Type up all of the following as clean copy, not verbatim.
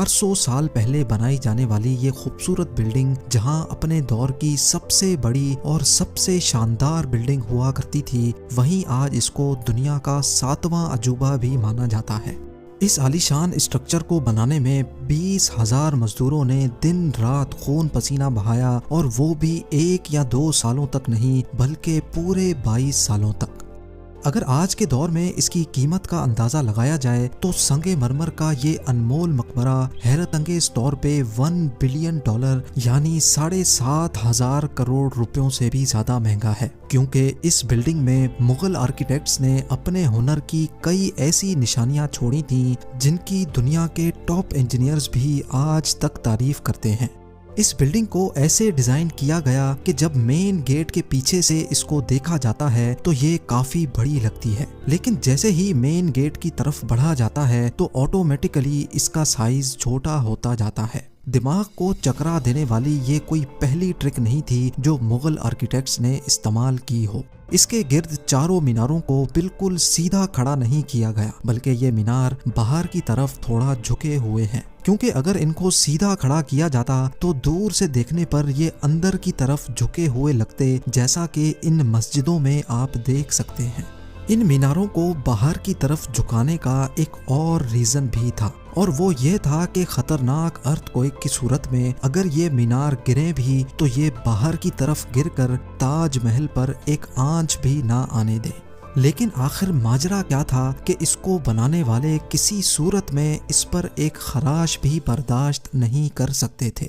400 سال پہلے بنائی جانے والی یہ خوبصورت بلڈنگ جہاں اپنے دور کی سب سے بڑی اور سب سے شاندار بلڈنگ ہوا کرتی تھی، وہیں آج اس کو دنیا کا 7واں عجوبہ بھی مانا جاتا ہے۔ اس عالیشان اسٹرکچر کو بنانے میں 20,000 مزدوروں نے دن رات خون پسینہ بہایا، اور وہ بھی 1 یا 2 سالوں تک نہیں بلکہ پورے 22 سالوں تک۔ اگر آج کے دور میں اس کی قیمت کا اندازہ لگایا جائے تو سنگ مرمر کا یہ انمول مقبرہ حیرت انگیز طور پہ $1 بلین یعنی 7,500 کروڑ روپیوں سے بھی زیادہ مہنگا ہے، کیونکہ اس بلڈنگ میں مغل آرکیٹیکٹس نے اپنے ہنر کی کئی ایسی نشانیاں چھوڑی تھیں جن کی دنیا کے ٹاپ انجینئرز بھی آج تک تعریف کرتے ہیں۔ اس بلڈنگ کو ایسے ڈیزائن کیا گیا کہ جب مین گیٹ کے پیچھے سے اس کو دیکھا جاتا ہے تو یہ کافی بڑی لگتی ہے، لیکن جیسے ہی مین گیٹ کی طرف بڑھا جاتا ہے تو آٹومیٹیکلی اس کا سائز چھوٹا ہوتا جاتا ہے۔ دماغ کو چکرا دینے والی یہ کوئی پہلی ٹرک نہیں تھی جو مغل آرکیٹیکٹس نے استعمال کی ہو۔ اس کے گرد چاروں میناروں کو بالکل سیدھا کھڑا نہیں کیا گیا، بلکہ یہ مینار باہر کی طرف تھوڑا جھکے ہوئے ہیں، کیونکہ اگر ان کو سیدھا کھڑا کیا جاتا تو دور سے دیکھنے پر یہ اندر کی طرف جھکے ہوئے لگتے، جیسا کہ ان مسجدوں میں آپ دیکھ سکتے ہیں۔ ان میناروں کو باہر کی طرف جھکانے کا ایک اور ریزن بھی تھا، اور وہ یہ تھا کہ خطرناک ارتھ کوئک کی صورت میں اگر یہ مینار گرے بھی تو یہ باہر کی طرف گر کر تاج محل پر ایک آنچ بھی نہ آنے دے۔ لیکن آخر ماجرا کیا تھا کہ اس کو بنانے والے کسی صورت میں اس پر ایک خراش بھی برداشت نہیں کر سکتے تھے۔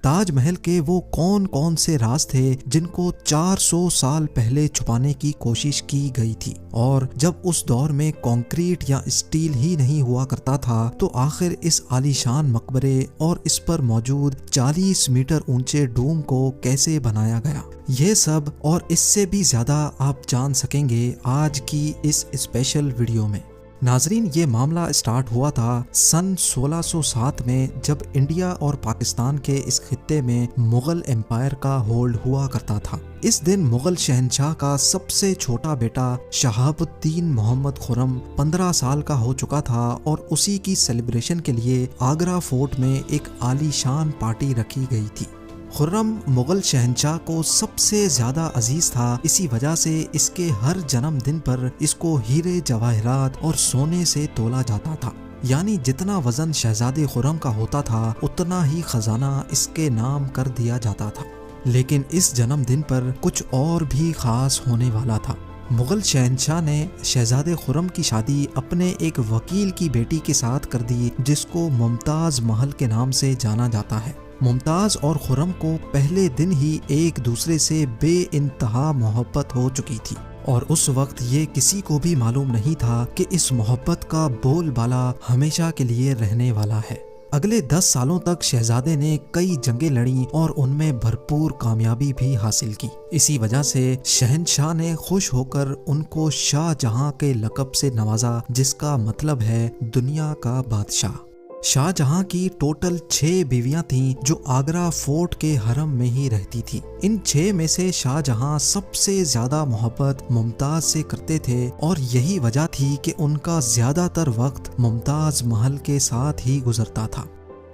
تاج محل کے وہ کون کون سے راز تھے جن کو 400 سال پہلے چھپانے کی کوشش کی گئی تھی، اور جب اس دور میں کنکریٹ یا اسٹیل ہی نہیں ہوا کرتا تھا تو آخر اس عالیشان مقبرے اور اس پر موجود 40 میٹر اونچے ڈوم کو کیسے بنایا گیا؟ یہ سب اور اس سے بھی زیادہ آپ جان سکیں گے آج کی اس اسپیشل ویڈیو میں۔ ناظرین، یہ معاملہ اسٹارٹ ہوا تھا سن 1607 میں، جب انڈیا اور پاکستان کے اس خطے میں مغل امپائر کا ہولڈ ہوا کرتا تھا۔ اس دن مغل شہنشاہ کا سب سے چھوٹا بیٹا شہاب الدین محمد خرم 15 سال کا ہو چکا تھا، اور اسی کی سیلیبریشن کے لیے آگرہ فورٹ میں ایک عالیشان پارٹی رکھی گئی تھی۔ خرم مغل شہنشاہ کو سب سے زیادہ عزیز تھا، اسی وجہ سے اس کے ہر جنم دن پر اس کو ہیرے جواہرات اور سونے سے تولا جاتا تھا، یعنی جتنا وزن شہزادے خرم کا ہوتا تھا اتنا ہی خزانہ اس کے نام کر دیا جاتا تھا۔ لیکن اس جنم دن پر کچھ اور بھی خاص ہونے والا تھا۔ مغل شہنشاہ نے شہزادے خرم کی شادی اپنے ایک وکیل کی بیٹی کے ساتھ کر دی جس کو ممتاز محل کے نام سے جانا جاتا ہے۔ ممتاز اور خرم کو پہلے دن ہی ایک دوسرے سے بے انتہا محبت ہو چکی تھی، اور اس وقت یہ کسی کو بھی معلوم نہیں تھا کہ اس محبت کا بول بالا ہمیشہ کے لیے رہنے والا ہے۔ اگلے 10 سالوں تک شہزادے نے کئی جنگیں لڑیں اور ان میں بھرپور کامیابی بھی حاصل کی۔ اسی وجہ سے شہنشاہ نے خوش ہو کر ان کو شاہ جہاں کے لقب سے نوازا، جس کا مطلب ہے دنیا کا بادشاہ۔ شاہ جہاں کی ٹوٹل 6 بیویاں تھیں جو آگرہ فورٹ کے حرم میں ہی رہتی تھیں۔ ان 6 میں سے شاہ جہاں سب سے زیادہ محبت ممتاز سے کرتے تھے، اور یہی وجہ تھی کہ ان کا زیادہ تر وقت ممتاز محل کے ساتھ ہی گزرتا تھا۔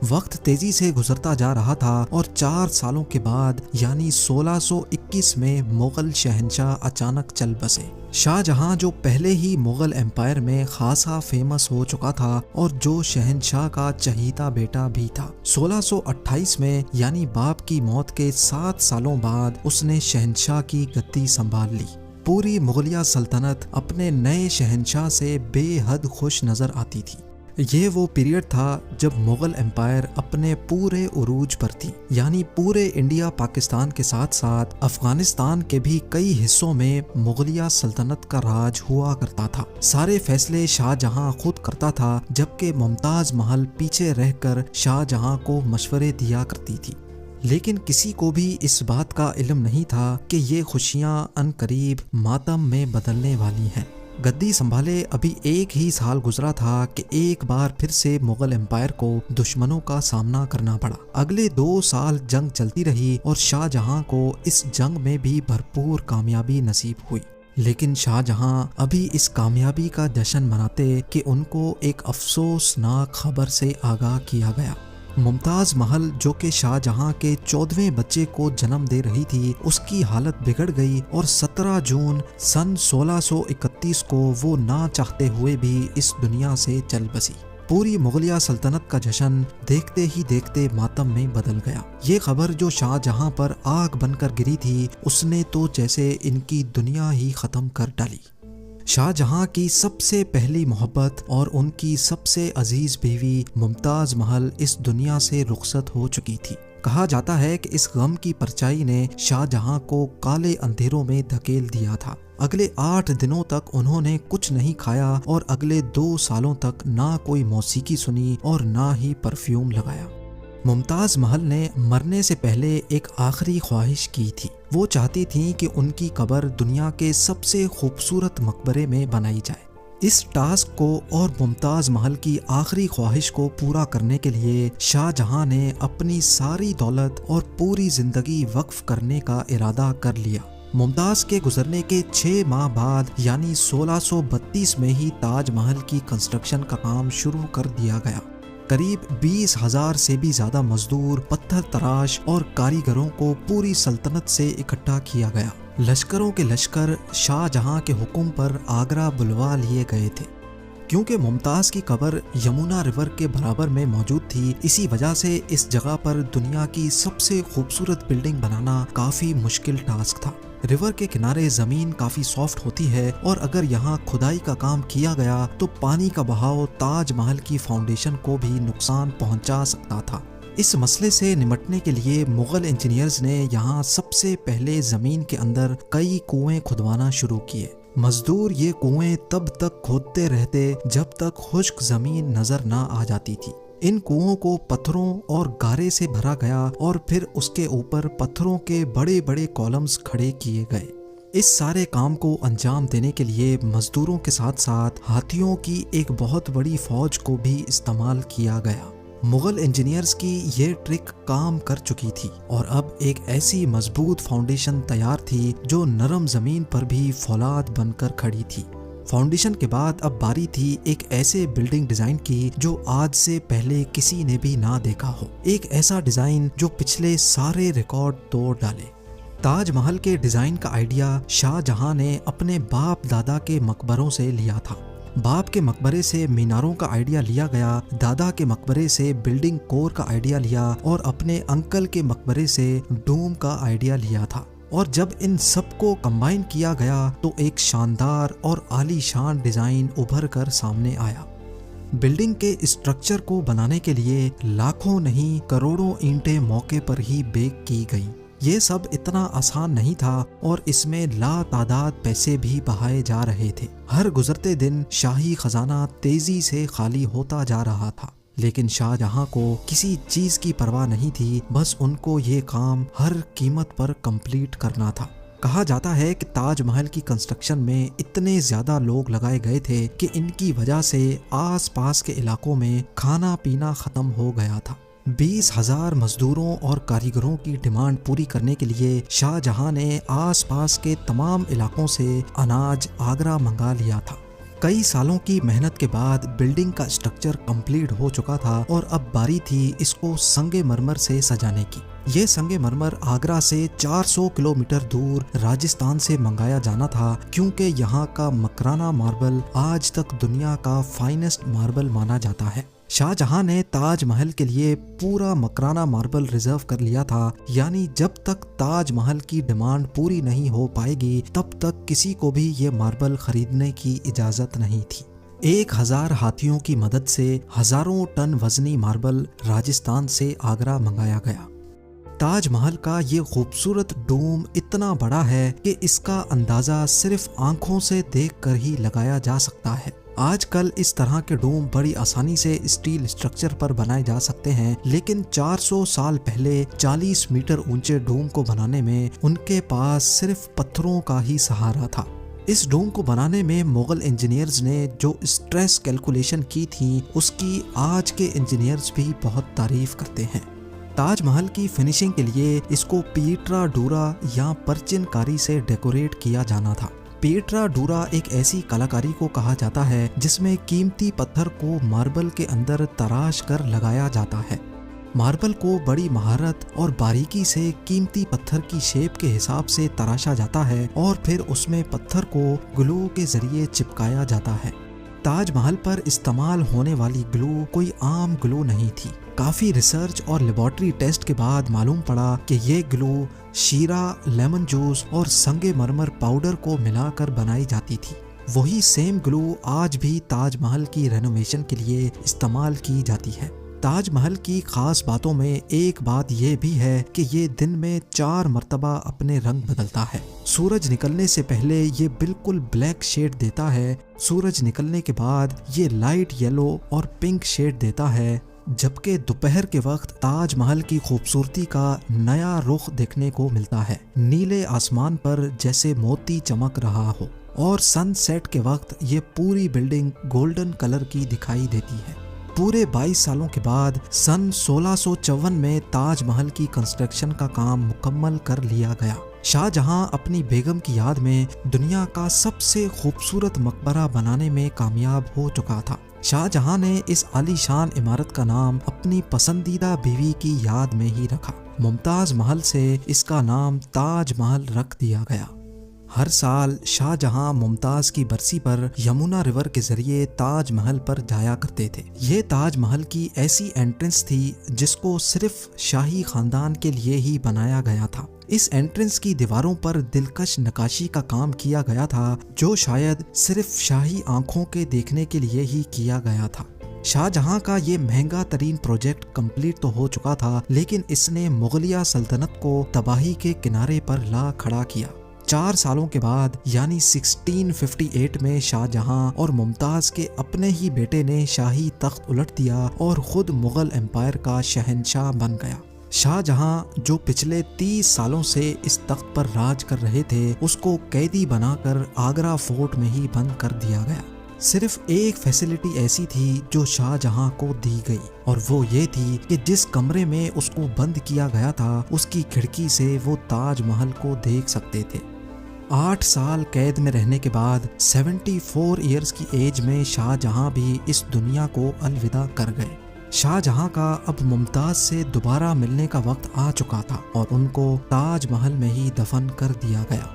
وقت تیزی سے گزرتا جا رہا تھا، اور 4 سالوں کے بعد یعنی 1621 میں مغل شہنشاہ اچانک چل بسے۔ شاہ جہاں جو پہلے ہی مغل امپائر میں خاصا فیمس ہو چکا تھا اور جو شہنشاہ کا چہیتا بیٹا بھی تھا، 1628 میں یعنی باپ کی موت کے 7 سالوں بعد اس نے شہنشاہ کی گدی سنبھال لی۔ پوری مغلیہ سلطنت اپنے نئے شہنشاہ سے بے حد خوش نظر آتی تھی۔ یہ وہ پیریڈ تھا جب مغل امپائر اپنے پورے عروج پر تھی، یعنی پورے انڈیا پاکستان کے ساتھ ساتھ افغانستان کے بھی کئی حصوں میں مغلیہ سلطنت کا راج ہوا کرتا تھا۔ سارے فیصلے شاہ جہاں خود کرتا تھا، جبکہ ممتاز محل پیچھے رہ کر شاہ جہاں کو مشورے دیا کرتی تھی۔ لیکن کسی کو بھی اس بات کا علم نہیں تھا کہ یہ خوشیاں عنقریب ماتم میں بدلنے والی ہیں۔ گدی سنبھالے ابھی 1 ہی سال گزرا تھا کہ ایک بار پھر سے مغل امپائر کو دشمنوں کا سامنا کرنا پڑا۔ اگلے 2 سال جنگ چلتی رہی اور شاہ جہاں کو اس جنگ میں بھی بھرپور کامیابی نصیب ہوئی۔ لیکن شاہ جہاں ابھی اس کامیابی کا جشن مناتے کہ ان کو ایک افسوسناک خبر سے آگاہ کیا گیا۔ ممتاز محل جو کہ شاہ جہاں کے 14ویں بچے کو جنم دے رہی تھی، اس کی حالت بگڑ گئی اور 17 جون سن 1631 کو وہ نہ چاہتے ہوئے بھی اس دنیا سے چل بسی۔ پوری مغلیہ سلطنت کا جشن دیکھتے ہی دیکھتے ماتم میں بدل گیا۔ یہ خبر جو شاہ جہاں پر آگ بن کر گری تھی، اس نے تو جیسے ان کی دنیا ہی ختم کر ڈالی۔ شاہ جہاں کی سب سے پہلی محبت اور ان کی سب سے عزیز بیوی ممتاز محل اس دنیا سے رخصت ہو چکی تھی۔ کہا جاتا ہے کہ اس غم کی پرچائی نے شاہ جہاں کو کالے اندھیروں میں دھکیل دیا تھا۔ اگلے 8 دنوں تک انہوں نے کچھ نہیں کھایا اور اگلے 2 سالوں تک نہ کوئی موسیقی سنی اور نہ ہی پرفیوم لگایا۔ ممتاز محل نے مرنے سے پہلے ایک آخری خواہش کی تھی۔ وہ چاہتی تھیں کہ ان کی قبر دنیا کے سب سے خوبصورت مقبرے میں بنائی جائے۔ اس ٹاسک کو اور ممتاز محل کی آخری خواہش کو پورا کرنے کے لیے شاہ جہاں نے اپنی ساری دولت اور پوری زندگی وقف کرنے کا ارادہ کر لیا۔ ممتاز کے گزرنے کے 6 ماہ بعد یعنی 1632 میں ہی تاج محل کی کنسٹرکشن کا کام شروع کر دیا گیا۔ قریب 20,000 سے بھی زیادہ مزدور، پتھر تراش اور کاریگروں کو پوری سلطنت سے اکٹھا کیا گیا۔ لشکروں کے لشکر شاہ جہاں کے حکم پر آگرہ بلوا لیے گئے تھے۔ کیونکہ ممتاز کی قبر یمنا ریور کے برابر میں موجود تھی، اسی وجہ سے اس جگہ پر دنیا کی سب سے خوبصورت بلڈنگ بنانا کافی مشکل ٹاسک تھا۔ ریور کے کنارے زمین کافی سافٹ ہوتی ہے اور اگر یہاں کھدائی کا کام کیا گیا تو پانی کا بہاؤ تاج محل کی فاؤنڈیشن کو بھی نقصان پہنچا سکتا تھا۔ اس مسئلے سے نمٹنے کے لیے مغل انجینئرز نے یہاں سب سے پہلے زمین کے اندر کئی کنویں کھدوانا شروع کیے۔ مزدور یہ کنویں تب تک کھودتے رہتے جب تک خشک زمین نظر نہ آ جاتی تھی۔ ان کنووں کو پتھروں اور گارے سے بھرا گیا اور پھر اس کے اوپر پتھروں کے بڑے بڑے کالمز کھڑے کیے گئے۔ اس سارے کام کو انجام دینے کے لیے مزدوروں کے ساتھ ساتھ ہاتھیوں کی ایک بہت بڑی فوج کو بھی استعمال کیا گیا۔ مغل انجینئرز کی یہ ٹرک کام کر چکی تھی اور اب ایک ایسی مضبوط فاؤنڈیشن تیار تھی جو نرم زمین پر بھی فولاد بن کر کھڑی تھی۔ فاؤنڈیشن کے بعد اب باری تھی ایک ایسے بلڈنگ ڈیزائن کی جو آج سے پہلے کسی نے بھی نہ دیکھا ہو، ایک ایسا ڈیزائن جو پچھلے سارے ریکارڈ توڑ ڈالے۔ تاج محل کے ڈیزائن کا آئیڈیا شاہ جہاں نے اپنے باپ دادا کے مقبروں سے لیا تھا۔ باپ کے مقبرے سے میناروں کا آئیڈیا لیا گیا، دادا کے مقبرے سے بلڈنگ کور کا آئیڈیا لیا اور اپنے انکل کے مقبرے سے ڈوم کا آئیڈیا لیا تھا۔ اور جب ان سب کو کمبائن کیا گیا تو ایک شاندار اور عالی شان ڈیزائن ابھر کر سامنے آیا۔ بلڈنگ کے اسٹرکچر کو بنانے کے لیے لاکھوں نہیں کروڑوں اینٹیں موقع پر ہی بیک کی گئیں۔ یہ سب اتنا آسان نہیں تھا اور اس میں لا تعداد پیسے بھی بہائے جا رہے تھے۔ ہر گزرتے دن شاہی خزانہ تیزی سے خالی ہوتا جا رہا تھا، لیکن شاہ جہاں کو کسی چیز کی پرواہ نہیں تھی، بس ان کو یہ کام ہر قیمت پر کمپلیٹ کرنا تھا۔ کہا جاتا ہے کہ تاج محل کی کنسٹرکشن میں اتنے زیادہ لوگ لگائے گئے تھے کہ ان کی وجہ سے آس پاس کے علاقوں میں کھانا پینا ختم ہو گیا تھا۔ 20,000 مزدوروں اور کاریگروں کی ڈیمانڈ پوری کرنے کے لیے شاہ جہاں نے آس پاس کے تمام علاقوں سے اناج آگرہ منگا لیا تھا۔ کئی سالوں کی محنت کے بعد بلڈنگ کا اسٹرکچر کمپلیٹ ہو چکا تھا اور اب باری تھی اس کو سنگ مرمر سے سجانے کی۔ یہ سنگ مرمر آگرہ سے 400 کلومیٹر دور راجستھان سے منگایا جانا تھا، کیونکہ یہاں کا مکرانہ ماربل آج تک دنیا کا فائنسٹ ماربل مانا جاتا ہے۔ شاہ جہاں نے تاج محل کے لیے پورا مکرانہ ماربل ریزرو کر لیا تھا، یعنی جب تک تاج محل کی ڈیمانڈ پوری نہیں ہو پائے گی تب تک کسی کو بھی یہ ماربل خریدنے کی اجازت نہیں تھی۔ 1000 ہاتھیوں کی مدد سے ہزاروں ٹن وزنی ماربل راجستھان سے آگرہ منگایا گیا۔ تاج محل کا یہ خوبصورت ڈوم اتنا بڑا ہے کہ اس کا اندازہ صرف آنکھوں سے دیکھ کر ہی لگایا جا سکتا ہے۔ آج کل اس طرح کے ڈوم بڑی آسانی سے اسٹیل اسٹرکچر پر بنائے جا سکتے ہیں، لیکن 400 سال پہلے 40 میٹر اونچے ڈوم کو بنانے میں ان کے پاس صرف پتھروں کا ہی سہارا تھا۔ اس ڈوم کو بنانے میں مغل انجینئرز نے جو اسٹریس کیلکولیشن کی تھی اس کی آج کے انجینئرز بھی بہت تعریف کرتے ہیں۔ تاج محل کی فنیشنگ کے لیے اس کو پیٹرا ڈورا یا پرچن کاری سے ڈیکوریٹ کیا جانا تھا۔ پیٹرا ڈورا ایک ایسی کلاکاری کو کہا جاتا ہے جس میں قیمتی پتھر کو ماربل کے اندر تراش کر لگایا جاتا ہے۔ ماربل کو بڑی مہارت اور باریکی سے قیمتی پتھر کی شیپ کے حساب سے تراشا جاتا ہے اور پھر اس میں پتھر کو گلو کے ذریعے چپکایا جاتا ہے۔ تاج محل پر استعمال ہونے والی گلو کوئی عام گلو نہیں تھی۔ کافی ریسرچ اور لیبارٹری ٹیسٹ کے بعد معلوم پڑا کہ یہ گلو شیرہ، لیمن جوس اور سنگ مرمر پاؤڈر کو ملا کر بنائی جاتی تھی۔ وہی سیم گلو آج بھی تاج محل کی رینوویشن کے لیے استعمال کی جاتی ہے۔ تاج محل کی خاص باتوں میں ایک بات یہ بھی ہے کہ یہ دن میں 4 مرتبہ اپنے رنگ بدلتا ہے۔ سورج نکلنے سے پہلے یہ بالکل بلیک شیڈ دیتا ہے، سورج نکلنے کے بعد یہ لائٹ یلو اور پنک شیڈ دیتا ہے، جبکہ دوپہر کے وقت تاج محل کی خوبصورتی کا نیا رخ دیکھنے کو ملتا ہے، نیلے آسمان پر جیسے موتی چمک رہا ہو، اور سن سیٹ کے وقت یہ پوری بلڈنگ گولڈن کلر کی دکھائی دیتی ہے۔ پورے 22 سالوں کے بعد سن 1654 میں تاج محل کی کنسٹرکشن کا کام مکمل کر لیا گیا۔ شاہ جہاں اپنی بیگم کی یاد میں دنیا کا سب سے خوبصورت مقبرہ بنانے میں کامیاب ہو چکا تھا۔ شاہ جہاں نے اس عالی شان عمارت کا نام اپنی پسندیدہ بیوی کی یاد میں ہی رکھا۔ ممتاز محل سے اس کا نام تاج محل رکھ دیا گیا۔ ہر سال شاہ جہاں ممتاز کی برسی پر یمنا ریور کے ذریعے تاج محل پر جایا کرتے تھے۔ یہ تاج محل کی ایسی انٹرنس تھی جس کو صرف شاہی خاندان کے لیے ہی بنایا گیا تھا۔ اس انٹرنس کی دیواروں پر دلکش نقاشی کا کام کیا گیا تھا جو شاید صرف شاہی آنکھوں کے دیکھنے کے لیے ہی کیا گیا تھا۔ شاہ جہاں کا یہ مہنگا ترین پروجیکٹ کمپلیٹ تو ہو چکا تھا، لیکن اس نے مغلیہ سلطنت کو تباہی کے کنارے پر لا کھڑا کیا۔ 4 سالوں کے بعد یعنی 1658 میں شاہ جہاں اور ممتاز کے اپنے ہی بیٹے نے شاہی تخت الٹ دیا اور خود مغل امپائر کا شہنشاہ بن گیا۔ شاہ جہاں جو پچھلے 30 سالوں سے اس تخت پر راج کر رہے تھے، اس کو قیدی بنا کر آگرہ فورٹ میں ہی بند کر دیا گیا۔ صرف ایک فیسلٹی ایسی تھی جو شاہ جہاں کو دی گئی، اور وہ یہ تھی کہ جس کمرے میں اس کو بند کیا گیا تھا اس کی کھڑکی سے وہ تاج محل کو دیکھ سکتے تھے۔ 8 سال قید میں رہنے کے بعد 74 ایئرز کی ایج میں شاہ جہاں بھی اس دنیا کو الوداع کر گئے۔ شاہ جہاں کا اب ممتاز سے دوبارہ ملنے کا وقت آ چکا تھا اور ان کو تاج محل میں ہی دفن کر دیا گیا۔